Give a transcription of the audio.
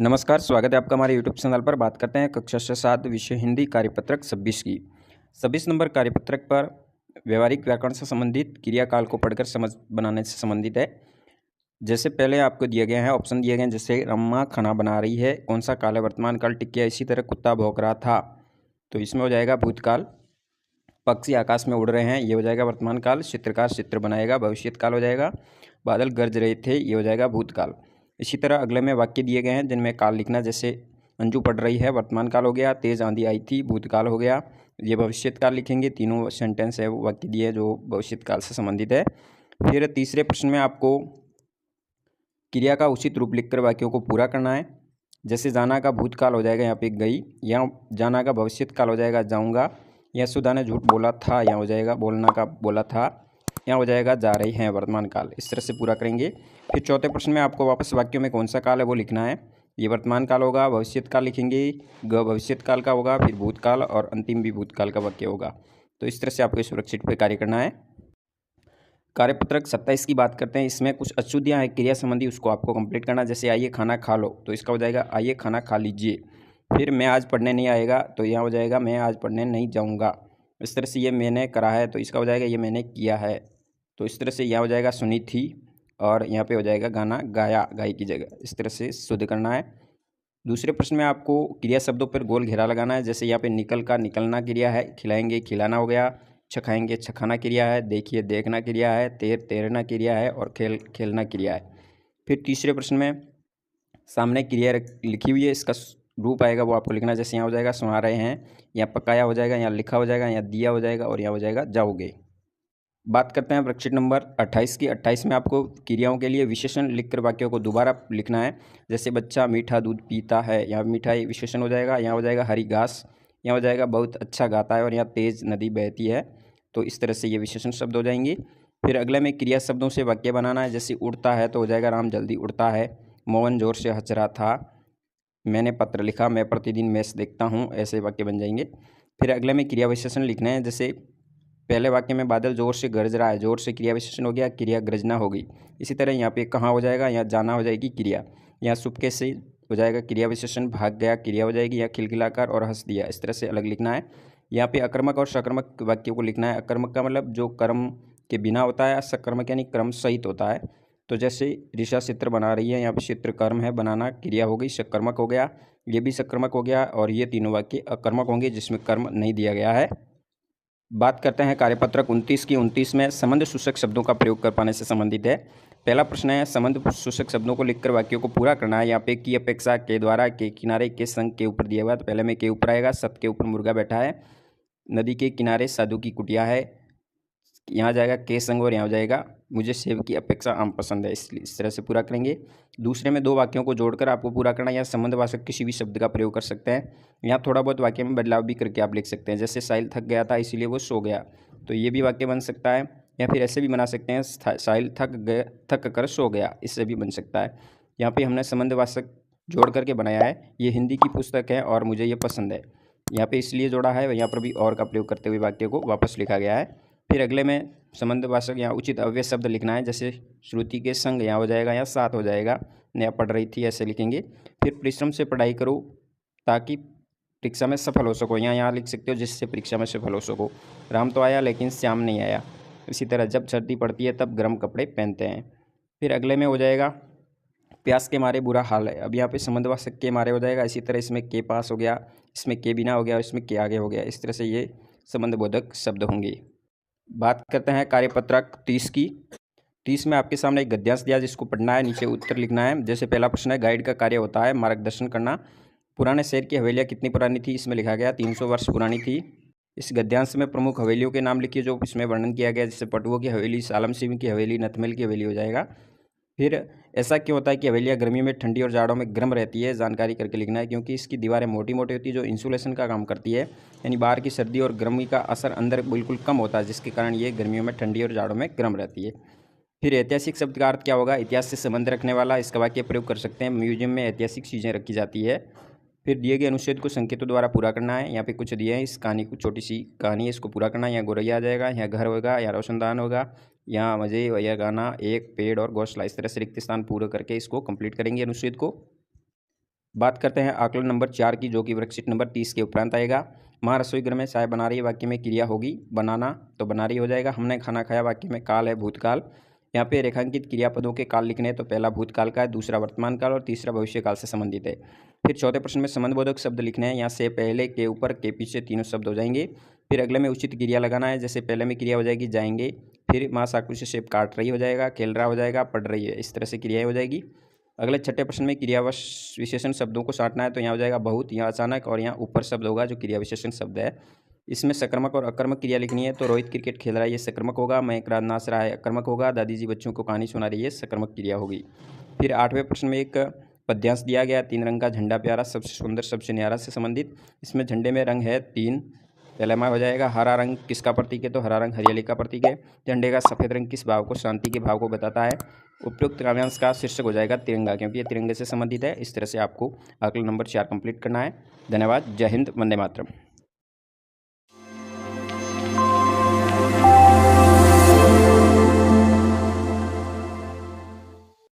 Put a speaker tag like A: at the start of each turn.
A: नमस्कार, स्वागत है आपका हमारे यूट्यूब चैनल पर। बात करते हैं कक्षा 7 विषय हिंदी कार्यपत्रक 26 की। 26 नंबर कार्यपत्रक पर व्यवहारिक व्याकरण से संबंधित क्रियाकाल को पढ़कर समझ बनाने से संबंधित है। जैसे पहले आपको दिए गए हैं, ऑप्शन दिए गए हैं, जैसे रमा खाना बना रही है, कौन सा काल है, वर्तमान काल, टिक गया। इसी तरह कुत्ता भौंक रहा था, तो इसमें हो जाएगा भूतकाल। पक्षी आकाश में उड़ रहे हैं, ये हो जाएगा वर्तमान काल। चित्रकार चित्र बनाएगा, भविष्यत काल हो जाएगा। बादल गरज रहे थे, ये हो जाएगा भूतकाल। इसी तरह अगले में वाक्य दिए गए हैं जिनमें काल लिखना, जैसे अंजू पढ़ रही है, वर्तमान काल हो गया। तेज़ आंधी आई थी, भूतकाल हो गया। ये भविष्यत काल लिखेंगे। तीनों सेंटेंस है वो वाक्य दिए जो भविष्यत काल से संबंधित है। फिर तीसरे प्रश्न में आपको क्रिया का उचित रूप लिखकर वाक्यों को पूरा करना है। जैसे जाना का भूतकाल हो जाएगा यहाँ पे गई, या जाना का भविष्यत काल हो जाएगा जाऊँगा, या सुधा ने झूठ बोला था, यहाँ हो जाएगा बोलना का बोला था, यहाँ हो जाएगा जा रही हैं वर्तमान काल। इस तरह से पूरा करेंगे। फिर चौथे प्रश्न में आपको वापस वाक्यों में कौन सा काल है वो लिखना है। ये वर्तमान काल होगा, भविष्यत काल लिखेंगे, ग भविष्यत काल का होगा, फिर भूतकाल और अंतिम भी भूतकाल का वाक्य होगा। तो इस तरह से आपको इस वर्कशीट पर कार्य करना है। कार्यपत्रक 27 की बात करते हैं। इसमें कुछ अशुद्धियाँ हैं क्रिया संबंधी, उसको आपको कंप्लीट करना। जैसे आइए खाना खा लो, तो इसका हो जाएगा आइए खाना खा लीजिए। फिर मैं आज पढ़ने नहीं आएगा, तो यहाँ हो जाएगा मैं आज पढ़ने नहीं जाऊँगा। इस तरह से ये मैंने करा है, तो इसका हो जाएगा ये मैंने किया है। तो इस तरह से यहाँ हो जाएगा सुनी थी, और यहाँ पे हो जाएगा गाना गाया, गाई की जगह। इस तरह से शुद्ध करना है। दूसरे प्रश्न में आपको क्रिया शब्दों पर गोल घेरा लगाना है। जैसे यहाँ पे निकल का निकलना क्रिया है, खिलाएंगे खिलाना हो गया, चखाएंगे चखाना क्रिया है, देखिए देखना क्रिया है, तैरना क्रिया है, और खेलना क्रिया है। फिर तीसरे प्रश्न में सामने क्रिया लिखी हुई है, इसका रूप आएगा वो आपको लिखना है। जैसे यहाँ हो जाएगा सुना रहे हैं, यहाँ पकाया हो जाएगा, यहाँ लिखा हो जाएगा, यहाँ दिया हो जाएगा, और यहाँ हो जाएगा जाओगे। बात करते हैं वर्कशीट नंबर 28 की। 28 में आपको क्रियाओं के लिए विशेषण लिखकर वाक्यों को दोबारा लिखना है। जैसे बच्चा मीठा दूध पीता है, यहाँ मीठा विशेषण हो जाएगा। यहाँ हो जाएगा हरी घास, यहाँ हो जाएगा बहुत अच्छा गाता है, और यहाँ तेज़ नदी बहती है। तो इस तरह से ये विशेषण शब्द हो जाएंगे। फिर अगले में क्रिया शब्दों से वाक्य बनाना है। जैसे उड़ता है, तो हो जाएगा राम जल्दी उड़ता है। मोहन जोर से हंस रहा था, मैंने पत्र लिखा, मैं प्रतिदिन मैच देखता हूँ। ऐसे वाक्य बन जाएंगे। फिर अगले में क्रिया विशेषण लिखना है। जैसे पहले वाक्य में बादल जोर से गरज रहा है, जोर से क्रिया विशेषण हो गया, क्रिया गरजना हो गई। इसी तरह यहाँ पे कहाँ हो जाएगा, यहाँ जाना हो जाएगी क्रिया। यहाँ चुपके से हो जाएगा क्रिया विशेषण, भाग गया क्रिया हो जाएगी, यहाँ खिलखिलाकर और हंस दिया। इस तरह से अलग लिखना है। यहाँ पे अकर्मक और सकर्मक वाक्यों को लिखना है। अकर्मक का मतलब जो कर्म के बिना होता है, सकर्मक यानी कर्म सहित होता है। तो जैसे ऋषा चित्र बना रही है, यहाँ पे चित्र कर्म है, बनाना क्रिया हो गई, सकर्मक हो गया, ये भी सकर्मक हो गया, और ये तीनों वाक्य अकर्मक होंगे जिसमें कर्म नहीं दिया गया है। बात करते हैं कार्यपत्रक 29 की। 29 में संबंध सूचक शब्दों का प्रयोग कर पाने से संबंधित है। पहला प्रश्न है संबंध सूचक शब्दों को लिखकर वाक्यों को पूरा करना है। यहाँ पे की अपेक्षा, के द्वारा, के किनारे, के संग, के ऊपर दिया हुआ है। तो पहले में के ऊपर आएगा, सत के ऊपर मुर्गा बैठा है, नदी के किनारे साधु की कुटिया है, यहाँ जाएगा के संग, और यहाँ जाएगा मुझे सेब की अपेक्षा आम पसंद है। इसलिए इस तरह से पूरा करेंगे। दूसरे में दो वाक्यों को जोड़कर आपको पूरा करना है। यहाँ संबंधवाचक किसी भी शब्द का प्रयोग कर सकते हैं। यहाँ थोड़ा बहुत वाक्य में बदलाव भी करके आप लिख सकते हैं। जैसे साहिल थक गया था इसलिए वो सो गया, तो ये भी वाक्य बन सकता है। या फिर ऐसे भी बना सकते हैं, साहिल थक कर सो गया, इससे भी बन सकता है। यहाँ पर हमने संबंधवाचक जोड़ करके बनाया है। ये हिंदी की पुस्तक है और मुझे ये पसंद है, यहाँ पे इसलिए जोड़ा है। यहाँ पर भी और का प्रयोग करते हुए वाक्य को वापस लिखा गया है। फिर अगले में संबंधवाचक यहाँ उचित अव्यय शब्द लिखना है। जैसे श्रुति के संग, यहाँ हो जाएगा, यहाँ साथ हो जाएगा, नया पढ़ रही थी, ऐसे लिखेंगे। फिर परिश्रम से पढ़ाई करो ताकि परीक्षा में सफल हो सको, यहाँ लिख सकते हो जिससे परीक्षा में सफल हो सको। राम तो आया लेकिन श्याम नहीं आया। इसी तरह जब सर्दी पड़ती है तब गर्म कपड़े पहनते हैं। फिर अगले में हो जाएगा प्यास के मारे बुरा हाल है। अब यहाँ पे संबंधवाचक के मारे हो जाएगा। इसी तरह इसमें के पास हो गया, इसमें के बिना हो गया, इसमें के आगे हो गया। इस तरह से ये संबंधबोधक शब्द होंगे। बात करते हैं कार्यपत्रक 30 की। 30 में आपके सामने एक गद्यांश दिया जिसको पढ़ना है, नीचे उत्तर लिखना है। जैसे पहला प्रश्न है गाइड का कार्य होता है मार्गदर्शन करना। पुराने शहर की हवेलियाँ कितनी पुरानी थी, इसमें लिखा गया 300 वर्ष पुरानी थी। इस गद्यांश में प्रमुख हवेलियों के नाम लिखिए जो इसमें वर्णन किया गया। जैसे पटुओं की हवेली, सालम सिंह की हवेली, नथमल की हवेली हो जाएगा। फिर ऐसा क्यों होता है कि हवेलियाँ गर्मी में ठंडी और जाड़ों में गर्म रहती है, जानकारी करके लिखना है। क्योंकि इसकी दीवारें मोटी मोटी होती है जो इंसुलेशन का काम करती है, यानी बाहर की सर्दी और गर्मी का असर अंदर बिल्कुल कम होता है, जिसके कारण ये गर्मियों में ठंडी और जाड़ों में गर्म रहती है। फिर ऐतिहासिक शब्द का अर्थ क्या होगा, इतिहास से संबंध रखने वाला। इसका वाक्य प्रयोग कर सकते हैं, म्यूजियम में ऐतिहासिक चीज़ें रखी जाती है। फिर दिए गए अनुच्छेद को संकेतों द्वारा पूरा करना है। यहाँ पे कुछ दिए हैं, इस कहानी को, छोटी सी कहानी है, इसको पूरा करना है। यहाँ गोरैया आ जाएगा, यहाँ घर होगा, यहाँ रोशनदान होगा, यहाँ मजे, यह गाना, एक पेड़ और घोंसला। इस तरह से रिक्त स्थान पूरा करके इसको कंप्लीट करेंगे अनुच्छेद को। बात करते हैं आकलन नंबर 4 की, जो कि वर्कशीट नंबर 30 के उपरांत आएगा। माँ रसोई घर में चाय बना रही है, वाक्य में क्रिया होगी बनाना, तो बना रही हो जाएगा। हमने खाना खाया, वाक्य में काल है भूतकाल। यहाँ पे रेखांकित क्रियापदों के काल लिखने हैं, तो पहला भूतकाल का है, दूसरा वर्तमान काल और तीसरा भविष्य काल से संबंधित है। फिर चौथे प्रश्न में संबंधबोधक शब्द लिखने हैं। यहाँ से पहले, के ऊपर, के पीछे तीनों शब्द हो जाएंगे। फिर अगले में उचित क्रिया लगाना है, जैसे पहले में क्रिया हो जाएगी जाएंगे, फिर माँ चाकू से सेब काट रही हो जाएगा, खेल रहा हो जाएगा, पढ़ रही है, इस तरह से क्रियाएं हो जाएगी। अगले छठे प्रश्न में क्रिया विशेषण शब्दों को साटना है, तो यहाँ हो जाएगा बहुत, यहाँ अचानक, और यहाँ ऊपर शब्द होगा जो क्रिया विशेषण शब्द है। इसमें सकर्मक और अकर्मक क्रिया लिखनी है, तो रोहित क्रिकेट खेल रहा है, ये सकर्मक होगा। मयंक रात नाच रहा है, अकर्मक होगा। दादी जी बच्चों को कहानी सुना रही है, सकर्मक क्रिया होगी। फिर 8वें प्रश्न में एक पद्यांश दिया गया, 3 रंग का झंडा प्यारा, सबसे सुंदर सबसे न्यारा से संबंधित। इसमें झंडे में रंग है 3, पहला में हो जाएगा हरा रंग किसका प्रतीक है, तो हरा रंग हरियाली का प्रतीक है। झंडे का सफ़ेद रंग किस भाव को, शांति के भाव को बताता है। उपयुक्त काव्यांश का शीर्षक हो जाएगा तिरंगा, क्योंकि ये तिरंगे से संबंधित है। इस तरह से आपको आकलन नंबर 4 कंप्लीट करना है। धन्यवाद। जय हिंद, वंदे मातरम।